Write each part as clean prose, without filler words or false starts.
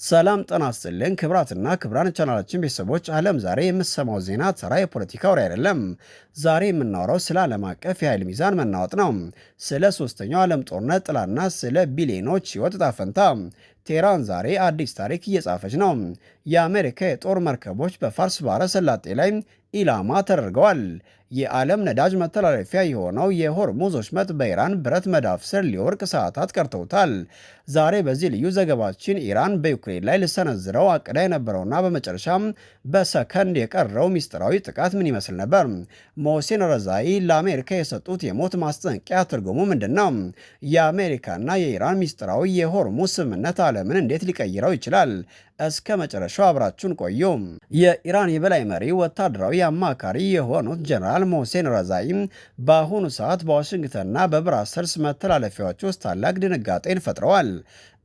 ሰላም ጤና ይስጥልን ክብራትና ክብራን ቻናላችን ቤተሰቦች፣ ዓለም ዛሬ የምትሰማው ዜና ተራ የፖለቲካ ወሬ አይደለም። ዛሬ የምናወራው ስለ ዓለም አቀፍ የኃይል ሚዛን መናወጥ ነው። ስለ ሶስተኛው ዓለም ጦርነት ጥላና ስለ ቢሊዮኖች ሕይወት ዕጣ ፈንታ። ቴህራን ዛሬ አዲስ ታሪክ እየጻፈች ነው። የአሜሪካ የጦር መርከቦች በፋርስ ባህረ ሰላጤ ላይ ኢላማ ተደርገዋል። የዓለም ነዳጅ መተላለፊያ የሆነው የሆርሙዝ ወሽመጥ በኢራን ብረት መዳፍ ስር ሊወርቅ ሰዓታት ቀርተውታል። ዛሬ በዚህ ልዩ ዘገባችን ኢራን በዩክሬን ላይ ልሰነዝረው አቅዳ የነበረውና በመጨረሻም በሰከንድ የቀረው ሚስጥራዊ ጥቃት ምን ይመስል ነበር? ሞህሴን ረዛኢ ለአሜሪካ የሰጡት የሞት ማስጠንቀቂያ ትርጉሙ ምንድን ነው? የአሜሪካና የኢራን ሚስጥራዊ የሆርሙዝ ስምምነት ዓለምን እንዴት ሊቀይረው ይችላል? እስከ መጨረሻው አብራችሁን ቆዩ። የኢራን የበላይ መሪ ወታደራዊ አማካሪ የሆኑት ጀነራል ሞህሴን ረዛኢ በአሁኑ ሰዓት በዋሽንግተንና በብራሰልስ መተላለፊያዎች ውስጥ ታላቅ ድንጋጤን ፈጥረዋል።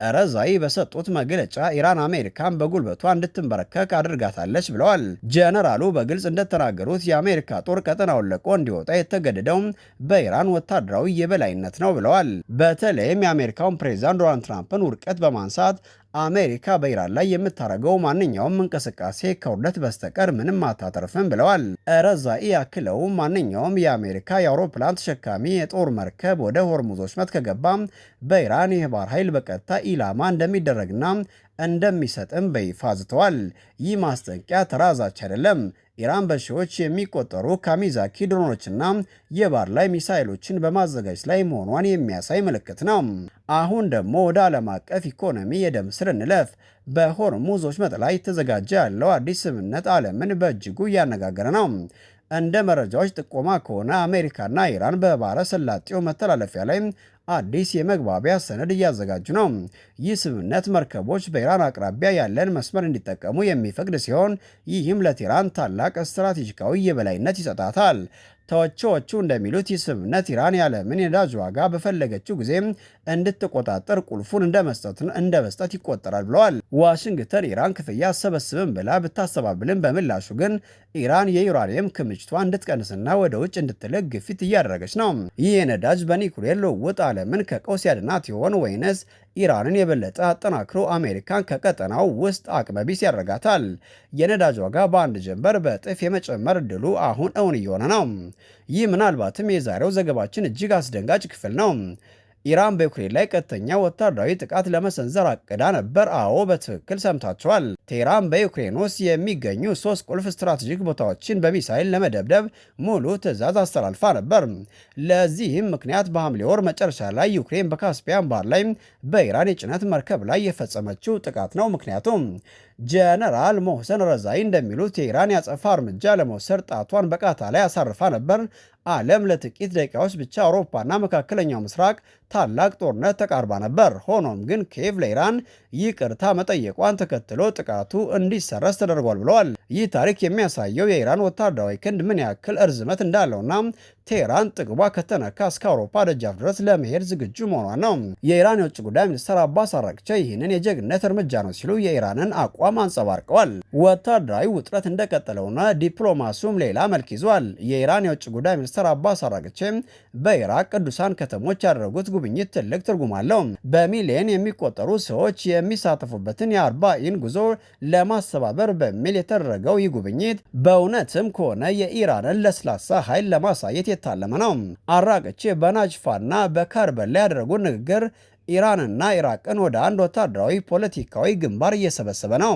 ረዛኢ በሰጡት መግለጫ ኢራን አሜሪካን በጉልበቷ እንድትንበረከክ አድርጋታለች ብለዋል። ጀነራሉ በግልጽ እንደተናገሩት የአሜሪካ ጦር ቀጠናውን ለቆ እንዲወጣ የተገደደው በኢራን ወታደራዊ የበላይነት ነው ብለዋል። በተለይም የአሜሪካውን ፕሬዚዳንት ዶናልድ ትራምፕን ውድቀት በማንሳት አሜሪካ በኢራን ላይ የምታደርገው ማንኛውም እንቅስቃሴ ከውርደት በስተቀር ምንም አታተርፍም ብለዋል። ረዛኢ ያክለው ማንኛውም የአሜሪካ የአውሮፕላን ተሸካሚ የጦር መርከብ ወደ ሆርሙዝ ወሽመጥ ከገባ በኢራን የባህር ኃይል በቀጥታ ኢላማ እንደሚደረግና እንደሚሰጥም በይፋ ዝተዋል። ይህ ማስጠንቀቂያ ተራ ዛቻ አይደለም። ኢራን በሺዎች የሚቆጠሩ ካሚዛኪ ድሮኖችና የባህር ላይ ሚሳይሎችን በማዘጋጀት ላይ መሆኗን የሚያሳይ ምልክት ነው። አሁን ደግሞ ወደ ዓለም አቀፍ ኢኮኖሚ የደም ስር እንለፍ። በሆርሙዝ ወሽመጥ ላይ የተዘጋጀ ያለው አዲስ ስምምነት ዓለምን በእጅጉ እያነጋገረ ነው። እንደ መረጃዎች ጥቆማ ከሆነ አሜሪካና ኢራን በባህረ ሰላጤው መተላለፊያ ላይ አዲስ የመግባቢያ ሰነድ እያዘጋጁ ነው። ይህ ስምምነት መርከቦች በኢራን አቅራቢያ ያለን መስመር እንዲጠቀሙ የሚፈቅድ ሲሆን ይህም ለቴህራን ታላቅ ስትራቴጂካዊ የበላይነት ይሰጣታል። ተወካዮቹ እንደሚሉት ይህ ስምምነት ኢራን የዓለምን የነዳጅ ዋጋ በፈለገችው ጊዜ እንድትቆጣጠር ቁልፉን እንደ መስጠት ይቆጠራል ብለዋል። ዋሽንግተን ኢራን ክፍያ አሰበስብም ብላ ብታስተባብልም በምላሹ ግን ኢራን የዩራኒየም ክምችቷ እንድትቀንስና ወደ ውጭ እንድትልክ ግፊት እያደረገች ነው። ይህ የነዳጅ በኒኩሌር ልውውጥ ዓለምን ከቀውስ ያድናት ይሆን ወይንስ ኢራንን የበለጠ አጠናክሮ አሜሪካን ከቀጠናው ውስጥ አቅመቢስ ያደርጋታል? የነዳጅ ዋጋ በአንድ ጀንበር በእጥፍ የመጨመር እድሉ አሁን እውን እየሆነ ነው። ይህ ምናልባትም የዛሬው ዘገባችን እጅግ አስደንጋጭ ክፍል ነው። ኢራን በዩክሬን ላይ ቀጥተኛ ወታደራዊ ጥቃት ለመሰንዘር አቅዳ ነበር። አዎ በትክክል ሰምታችኋል። ቴህራን በዩክሬን ውስጥ የሚገኙ 3 ቁልፍ ስትራቴጂክ ቦታዎችን በሚሳይል ለመደብደብ ሙሉ ትዕዛዝ አስተላልፋ ነበር። ለዚህም ምክንያት በሐምሌ ወር መጨረሻ ላይ ዩክሬን በካስፒያን ባህር ላይ በኢራን የጭነት መርከብ ላይ የፈጸመችው ጥቃት ነው። ምክንያቱም ጀነራል ሞህሰን ረዛኢ እንደሚሉት የኢራን ያጸፋ እርምጃ ለመውሰድ ጣቷን በቃታ ላይ አሳርፋ ነበር። ዓለም ለጥቂት ደቂቃዎች ብቻ አውሮፓና መካከለኛው ምስራቅ ታላቅ ጦርነት ተቃርባ ነበር። ሆኖም ግን ኪየቭ ለኢራን ይቅርታ መጠየቋን ተከትሎ ጥቃቱ እንዲሰረዝ ተደርጓል ብለዋል። ይህ ታሪክ የሚያሳየው የኢራን ወታደራዊ ክንድ ምን ያክል እርዝመት እንዳለውና ቴህራን ጥቅሟ ከተነካ እስከ አውሮፓ ደጃፍ ድረስ ለመሄድ ዝግጁ መሆኗን ነው። የኢራን የውጭ ጉዳይ ሚኒስትር አባስ አራግቺ ይህንን የጀግነት እርምጃ ነው ሲሉ የኢራንን አቋም አንጸባርቀዋል። ወታደራዊ ውጥረት እንደቀጠለውና ዲፕሎማሲውም ሌላ መልክ ይዟል። የኢራን የውጭ ጉዳይ ሚኒስትር አባስ አራግቺ በኢራቅ ቅዱሳን ከተሞች ያደረጉት ጉብኝት ትልቅ ትርጉም አለው። በሚሊዮን የሚቆጠሩ ሰዎች የሚሳተፉበትን የአርባኢን ጉዞ ለማስተባበር በሚል የተደረገው ይህ ጉብኝት በእውነትም ከሆነ የኢራንን ለስላሳ ኃይል ለማሳየት የታለመ ነው። አራግቺ በናጅፋና በካርበን ላይ ያደረጉት ንግግር ኢራንና ኢራቅን ወደ አንድ ወታደራዊ ፖለቲካዊ ግንባር እየሰበሰበ ነው።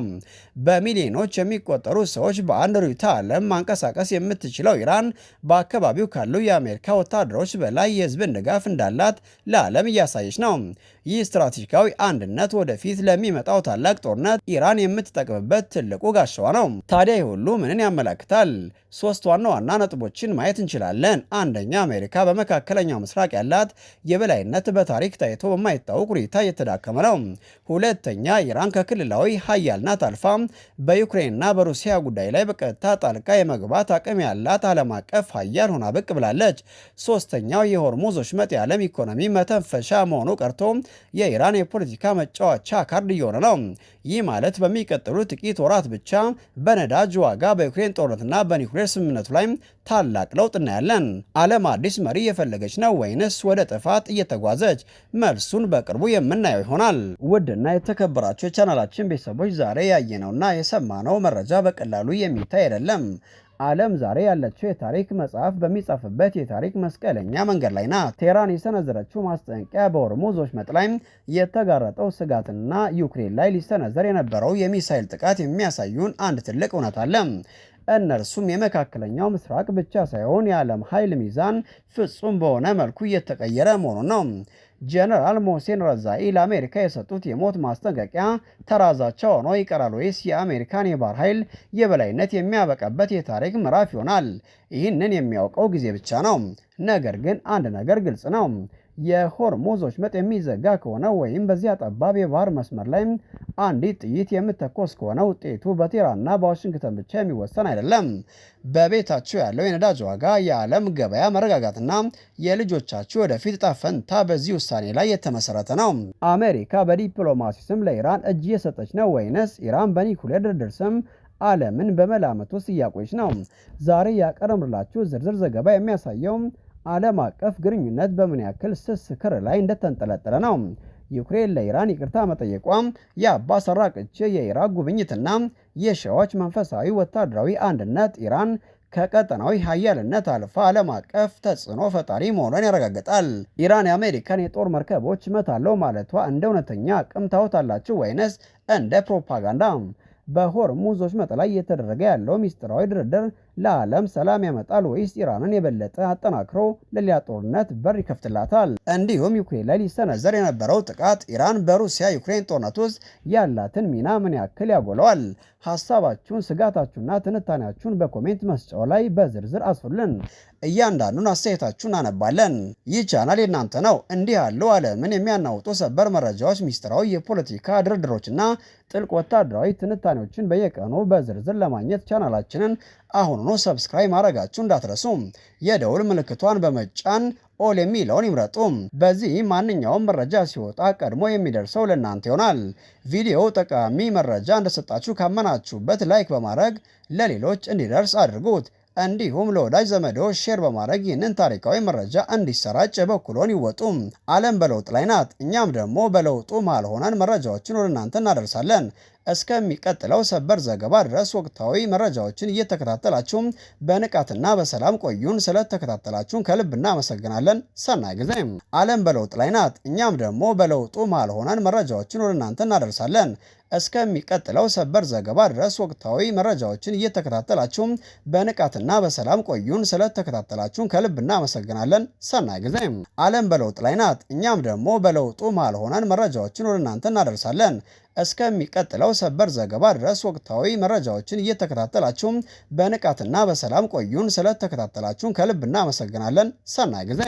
በሚሊዮኖች የሚቆጠሩ ሰዎች በአንድ ርዕዮተ ዓለም ማንቀሳቀስ የምትችለው ኢራን በአካባቢው ካሉ የአሜሪካ ወታደሮች በላይ የሕዝብን ድጋፍ እንዳላት ለዓለም እያሳየች ነው። ይህ ስትራቴጂካዊ አንድነት ወደፊት ለሚመጣው ታላቅ ጦርነት ኢራን የምትጠቅምበት ትልቁ ጋሻዋ ነው። ታዲያ ይህ ሁሉ ምንን ያመለክታል? 3 ዋና ዋና ነጥቦችን ማየት እንችላለን። አንደኛ፣ አሜሪካ በመካከለኛው ምስራቅ ያላት የበላይነት በታሪክ ታይቶ በማይታወቅ ሁኔታ እየተዳከመ ነው። ሁለተኛ፣ ኢራን ከክልላዊ ሀያልነት አልፋ በዩክሬንና በሩሲያ ጉዳይ ላይ በቀጥታ ጣልቃ የመግባት አቅም ያላት ዓለም አቀፍ ሀያል ሆና ብቅ ብላለች። ሶስተኛው፣ የሆርሙዝ ወሽመጥ የዓለም ኢኮኖሚ መተንፈሻ መሆኑ ቀርቶ የኢራን የፖለቲካ መጫወቻ ካርድ እየሆነ ነው። ይህ ማለት በሚቀጥሉት ጥቂት ወራት ብቻ በነዳጅ ዋጋ፣ በዩክሬን ጦርነትና በኒውክሌር ስምምነቱ ላይ ታላቅ ለውጥ እናያለን። ዓለም አዲስ መሪ የፈለገች ነው ወይንስ ወደ ጥፋት እየተጓዘች? መልሱን በቅርቡ የምናየው ይሆናል። ውድና የተከበራችሁ የቻናላችን ቤተሰቦች ዛሬ ያየነውና የሰማነው መረጃ በቀላሉ የሚታይ አይደለም። ዓለም ዛሬ ያለችው የታሪክ መጽሐፍ በሚጻፍበት የታሪክ መስቀለኛ መንገድ ላይ ናት። ቴህራን የሰነዘረችው ማስጠንቀቂያ በሆርሙዝ ወሽመጥ ላይ የተጋረጠው ስጋትና ዩክሬን ላይ ሊሰነዘር የነበረው የሚሳኤል ጥቃት የሚያሳዩን አንድ ትልቅ እውነት አለ። እነርሱም የመካከለኛው ምስራቅ ብቻ ሳይሆን የዓለም ኃይል ሚዛን ፍጹም በሆነ መልኩ እየተቀየረ መሆኑን ነው። ጀነራል ሞሴን ረዛኢ ለአሜሪካ የሰጡት የሞት ማስጠንቀቂያ ተራዛቻ ሆኖ ይቀራል ወይስ የአሜሪካን የባህር ኃይል የበላይነት የሚያበቃበት የታሪክ ምዕራፍ ይሆናል? ይህንን የሚያውቀው ጊዜ ብቻ ነው። ነገር ግን አንድ ነገር ግልጽ ነው። የሆርሙዝ ወሽመጥ የሚዘጋ ከሆነ ወይም በዚያ ጠባብ የባህር መስመር ላይ አንዲት ጥይት የምትተኮስ ከሆነ ውጤቱ በቴህራንና በዋሽንግተን ብቻ የሚወሰን አይደለም። በቤታችሁ ያለው የነዳጅ ዋጋ፣ የዓለም ገበያ መረጋጋትና የልጆቻችሁ ወደፊት ዕጣ ፈንታ በዚህ ውሳኔ ላይ የተመሰረተ ነው። አሜሪካ በዲፕሎማሲ ስም ለኢራን እጅ እየሰጠች ነው ወይንስ ኢራን በኒኩሌር ድርድር ስም ዓለምን በመላመት ውስጥ እያቆየች ነው? ዛሬ ያቀረብንላችሁ ዝርዝር ዘገባ የሚያሳየው ዓለም አቀፍ ግንኙነት በምን ያክል ስስ ክር ላይ እንደተንጠለጠለ ነው። ዩክሬን ለኢራን ይቅርታ መጠየቋ፣ የአባስ አራቅቺ የኢራቅ ጉብኝትና የሺዓዎች መንፈሳዊ ወታደራዊ አንድነት ኢራን ከቀጠናዊ ሀያልነት አልፋ ዓለም አቀፍ ተጽዕኖ ፈጣሪ መሆኗን ያረጋግጣል። ኢራን የአሜሪካን የጦር መርከቦች እመታለሁ ማለቷ እንደ እውነተኛ አቅም ታዩታላችሁ ወይንስ እንደ ፕሮፓጋንዳ? በሆርሙዝ ወሽመጥ ላይ እየተደረገ ያለው ሚስጥራዊ ድርድር ለዓለም ሰላም ያመጣል ወይስ ኢራንን የበለጠ አጠናክሮ ለሌላ ጦርነት በር ይከፍትላታል? እንዲሁም ዩክሬን ላይ ሊሰነዘር የነበረው ጥቃት ኢራን በሩሲያ ዩክሬን ጦርነት ውስጥ ያላትን ሚና ምን ያክል ያጎለዋል? ሀሳባችሁን፣ ስጋታችሁና ትንታኔያችሁን በኮሜንት መስጫው ላይ በዝርዝር አስፍሩልን። እያንዳንዱን አስተያየታችሁን አነባለን። ይህ ቻናል የእናንተ ነው። እንዲህ ያሉ ዓለምን የሚያናውጡ ሰበር መረጃዎች፣ ሚስጥራዊ የፖለቲካ ድርድሮችና ጥልቅ ወታደራዊ ትንታኔዎችን በየቀኑ በዝርዝር ለማግኘት ቻናላችንን አሁኑኑ ሰብስክራይብ ማድረጋችሁ እንዳትረሱ። የደውል ምልክቷን በመጫን ኦል የሚለውን ይምረጡ። በዚህ ማንኛውም መረጃ ሲወጣ ቀድሞ የሚደርሰው ለእናንተ ይሆናል። ቪዲዮው ጠቃሚ መረጃ እንደሰጣችሁ ካመናችሁበት ላይክ በማድረግ ለሌሎች እንዲደርስ አድርጉት። እንዲሁም ለወዳጅ ዘመዶ ሼር በማድረግ ይህንን ታሪካዊ መረጃ እንዲሰራጭ የበኩሎን ይወጡ። ዓለም በለውጥ ላይ ናት። እኛም ደግሞ በለውጡ መሃል ሆነን መረጃዎችን ወደ እናንተ እናደርሳለን። እስከሚቀጥለው ሰበር ዘገባ ድረስ ወቅታዊ መረጃዎችን እየተከታተላችሁ በንቃትና በሰላም ቆዩን። ስለተከታተላችሁን ከልብ እናመሰግናለን። ሰናይ ጊዜ። ዓለም በለውጥ ላይ ናት። እኛም ደግሞ በለውጡ መሃል ሆነን መረጃዎችን ወደ እናንተ እናደርሳለን። እስከሚቀጥለው ሰበር ዘገባ ድረስ ወቅታዊ መረጃዎችን እየተከታተላችሁ በንቃትና በሰላም ቆዩን። ስለተከታተላችሁን ከልብ እናመሰግናለን። ሰናይ ጊዜ። ዓለም በለውጥ ላይ ናት። እኛም ደግሞ በለውጡ መሃል ሆነን መረጃዎችን ወደ እናንተ እናደርሳለን። እስከሚቀጥለው ሰበር ዘገባ ድረስ ወቅታዊ መረጃዎችን እየተከታተላችሁ በንቃትና በሰላም ቆዩን። ስለተከታተላችሁን ከልብ እናመሰግናለን። ሰናይ ጊዜ።